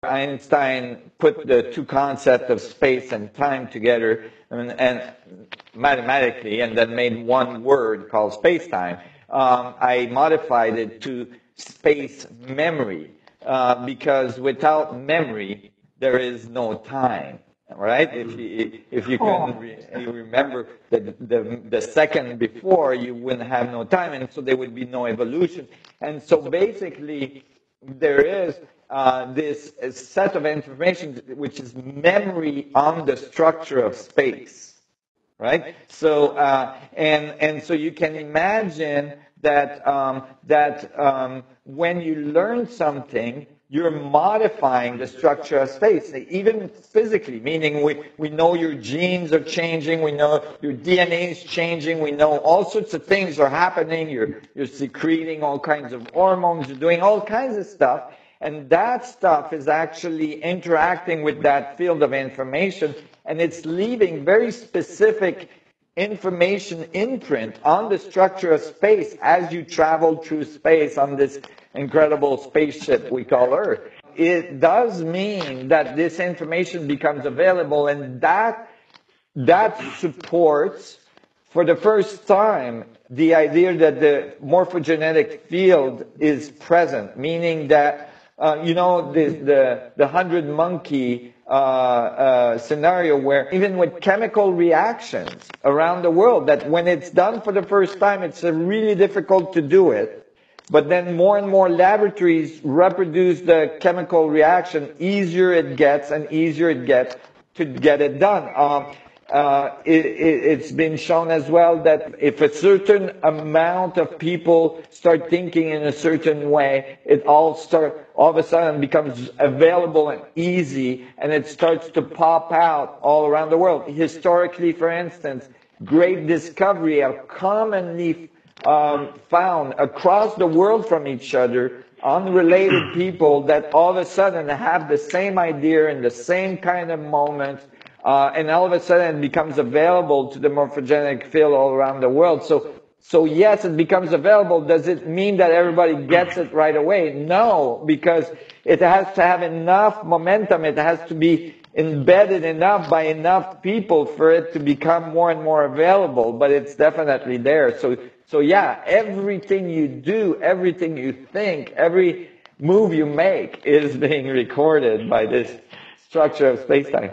Einstein put the two concepts of space and time together and mathematically, and then made one word called space-time. I modified it to space memory, because without memory, there is no time. Right? If you can remember the second before, you wouldn't have no time, and so there would be no evolution. And so basically, there is this set of information which is memory on the structure of space, right? So and so you can imagine that when you learn something, you're modifying the structure of space, even physically, meaning we know your genes are changing, we know your DNA is changing, we know all sorts of things are happening, you're secreting all kinds of hormones, you're doing all kinds of stuff, and that stuff is actually interacting with that field of information, and it's leaving very specific information imprint on the structure of space as you travel through space on this incredible spaceship we call Earth. It does mean that this information becomes available, and that supports, for the first time, the idea that the morphogenetic field is present, meaning that the 100 monkey scenario, where even with chemical reactions around the world, that when it's done for the first time, it's really difficult to do it. But then more and more laboratories reproduce the chemical reaction, easier it gets and easier it gets to get it done. It's been shown as well that if a certain amount of people start thinking in a certain way, it all of a sudden becomes available and easy, and it starts to pop out all around the world. Historically, for instance, great discovery are commonly found across the world from each other, unrelated people that all of a sudden have the same idea in the same kind of moment, and all of a sudden it becomes available to the morphogenic field all around the world. So yes, it becomes available. Does it mean that everybody gets it right away? No, because it has to have enough momentum. It has to be embedded enough by enough people for it to become more and more available, but it's definitely there. So yeah, everything you do, everything you think, every move you make is being recorded by this structure of space-time.